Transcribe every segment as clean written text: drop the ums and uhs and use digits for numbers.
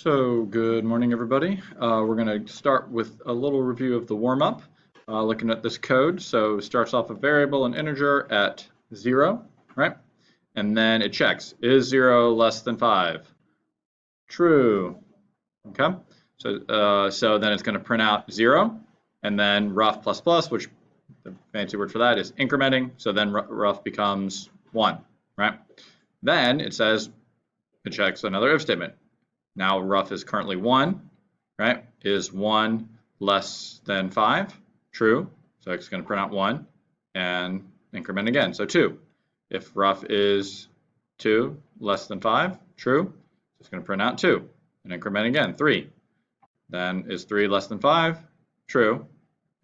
So good morning, everybody. We're going to start with a little review of the warm-up, looking at this code. So it starts off a variable, an integer at 0, right? And then it checks, is 0 less than 5? True. Okay. So then it's going to print out 0, and then rough plus plus, which the fancy word for that is incrementing. So then rough becomes 1, right? Then it says it checks another if statement. Now rough is currently 1, right? Is 1 less than 5? True. So it's going to print out 1 and increment again. So 2. If rough is 2 less than 5? True. It's going to print out 2 and increment again. 3. Then is 3 less than 5? True.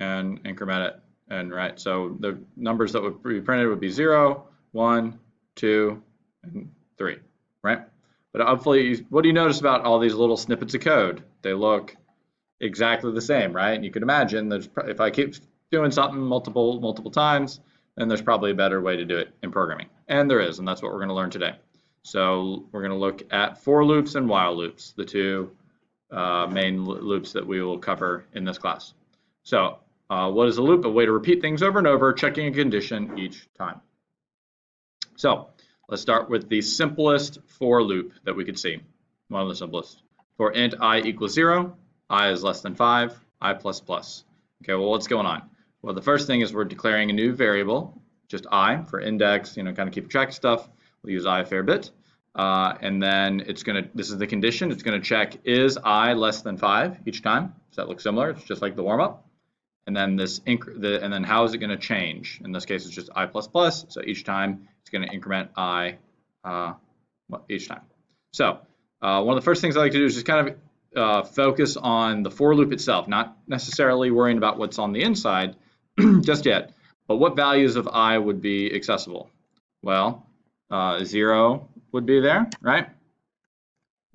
And increment it. And right, so the numbers that would be printed would be 0, 1, 2, and 3, right? But hopefully, what do you notice about all these little snippets of code? They look exactly the same, right? And you can imagine that if I keep doing something multiple times, then there's probably a better way to do it in programming. And there is, and that's what we're going to learn today. So we're going to look at for loops and while loops, the two main loops that we will cover in this class. So what is a loop? A way to repeat things over and over, checking a condition each time. So let's start with the simplest for loop that we could see. One of the simplest. For int I equals 0, I is less than 5, I plus plus. Okay, well, what's going on? Well, the first thing is we're declaring a new variable, just I, for index, kind of keep track of stuff. We'll use I a fair bit. And then this is the condition, it's going to check is I less than 5 each time. Does that look similar? It's just like the warm-up. And then and then how is it going to change? In this case, it's just I plus plus. So each time it's going to increment I each time. So one of the first things I like to do is just kind of focus on the for loop itself, not necessarily worrying about what's on the inside just yet. But what values of I would be accessible? Well, 0 would be there, right?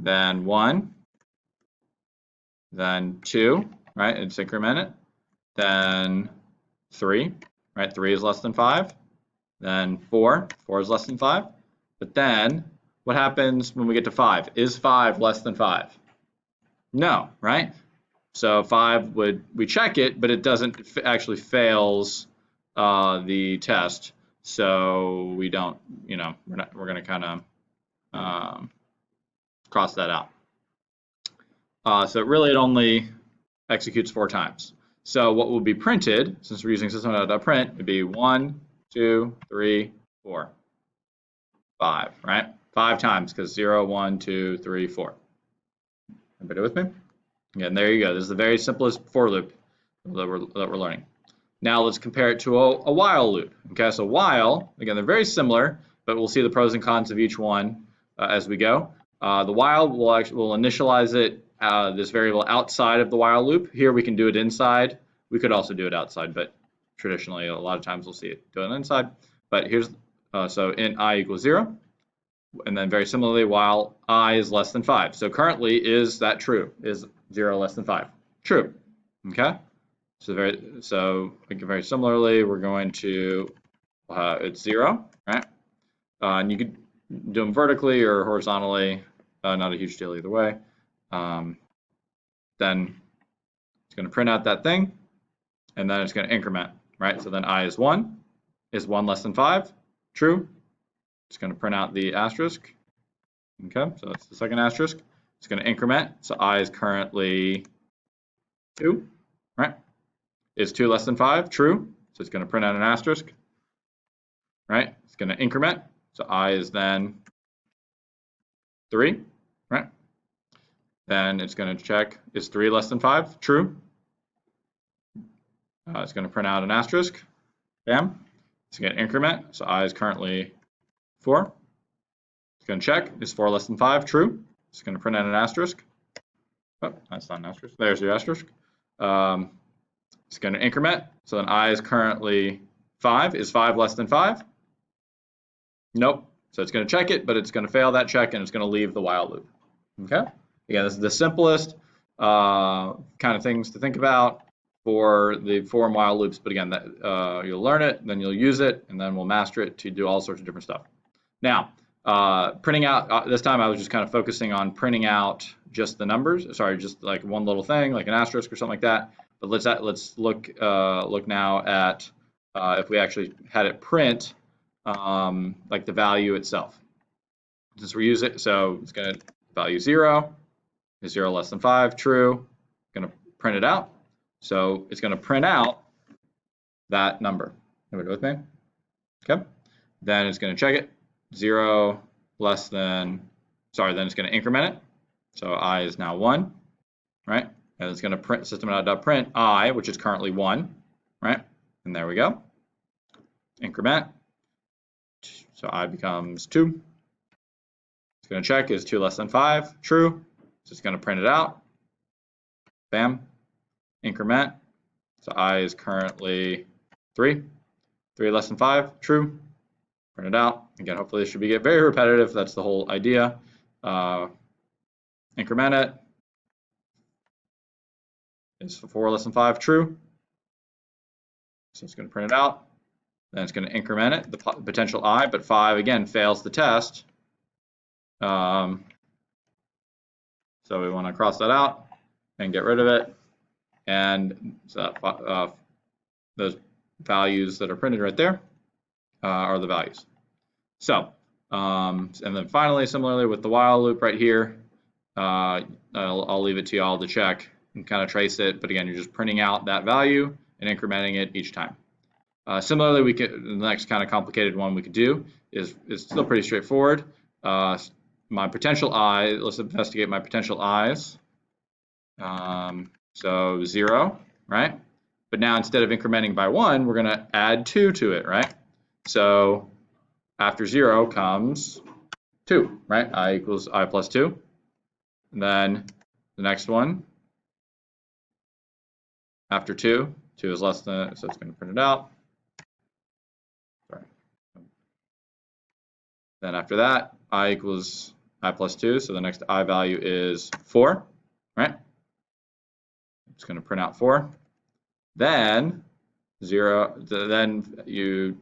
Then 1, then 2, right? It's incremented. Then 3, right? 3 is less than 5. Then 4 is less than 5. But then what happens when we get to 5? Is 5 less than 5? No, right? So 5 we check it, but it doesn't actually fails the test. So we don't, we're going to kind of cross that out. So really it only executes 4 times. So what will be printed, since we're using system.print, would be 1, 2, 3, 4, 5, right? 5 times, because 0, 1, 2, 3, 4. Everybody with me? Again, there you go. This is the very simplest for loop that we're learning. Now let's compare it to a while loop. Okay, so while, again, they're very similar, but we'll see the pros and cons of each one as we go. The while will initialize it, this variable outside of the while loop. Here we can do it inside. We could also do it outside, but traditionally a lot of times we'll see it do it inside. But here's so int I equals 0, and then very similarly while I is less than 5. So currently, is that true? Is 0 less than 5? True. Okay. So very similarly, we're going to it's 0, right? And you could do them vertically or horizontally. Not a huge deal either way. Then it's going to print out that thing, and then it's going to increment, right? So then I is 1. Is 1 less than 5? True. It's going to print out the asterisk. Okay, so that's the second asterisk. It's going to increment. So I is currently 2, right? Is 2 less than 5? True. So it's going to print out an asterisk, right? It's going to increment. So I is then 3, right? Then it's going to check, is 3 less than 5? True. It's going to print out an asterisk. Bam. It's going to increment. So I is currently 4. It's going to check, is 4 less than 5? True. It's going to print out an asterisk. Oh, that's not an asterisk. There's your asterisk. It's going to increment. So then I is currently 5. Is 5 less than 5? Nope. So it's going to check it, but it's going to fail that check, and it's going to leave the while loop. Okay? Again, this is the simplest kind of things to think about for the for and while loops. But again, you'll learn it, then you'll use it, and then we'll master it to do all sorts of different stuff. Now, printing out, this time I was just kind of focusing on printing out just the numbers, sorry, just like one little thing, like an asterisk or something like that. But let's look now at if we actually had it print like the value itself. Since we use it, so it's going to value 0, is 0 less than 5, true, going to print it out. So it's going to print out that number. Everybody with me? Okay. Then it's going to check it, 0 less than, sorry, then it's going to increment it. So I is now 1, right? And it's going to print system.out.print I, which is currently 1, right? And there we go. Increment. So I becomes 2. It's going to check, is 2 less than 5, true. So it's going to print it out. Bam. Increment. So I is currently 3. 3 less than 5, true. Print it out. Again, hopefully this should be very repetitive. That's the whole idea. Increment it. Is 4 less than 5, true. So it's going to print it out. Then it's going to increment it, the potential I, but 5 again fails the test. So we want to cross that out and get rid of it. And so those values that are printed right there are the values. So, and then finally, similarly with the while loop right here, I'll leave it to y'all to check and kind of trace it. But again, you're just printing out that value and incrementing it each time. Similarly, we could, the next kind of complicated one we could do is still pretty straightforward. My potential I, let's investigate my potential I's. So 0, right? But now instead of incrementing by 1, we're going to add 2 to it, right? So after 0 comes 2, right? I equals I plus 2. And then the next one, after 2, 2 is less than, so it's going to print it out. Sorry. Then after that, I equals I plus 2, so the next I value is 4, right? It's going to print out 4. Then 0, then you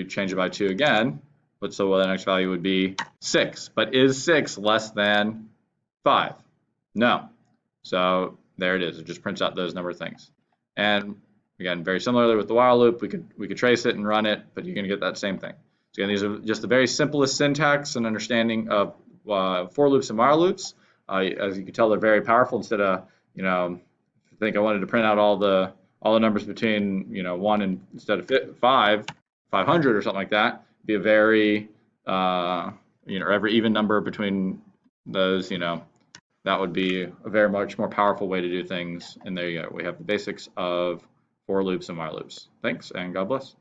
change it by 2 again, but so the next value would be 6. But is 6 less than 5? No. So there it is. It just prints out those number of things. And again, very similarly with the while loop, we could trace it and run it, but you're going to get that same thing. So again, these are just the very simplest syntax and understanding of for loops and while loops. As you can tell, they're very powerful. Instead of, you know, I think I wanted to print out all the numbers between, you know, 1 and instead of 500 or something like that, be a very, you know, every even number between those, you know, that would be a very much more powerful way to do things. And there you go. We have the basics of for loops and while loops. Thanks, and God bless.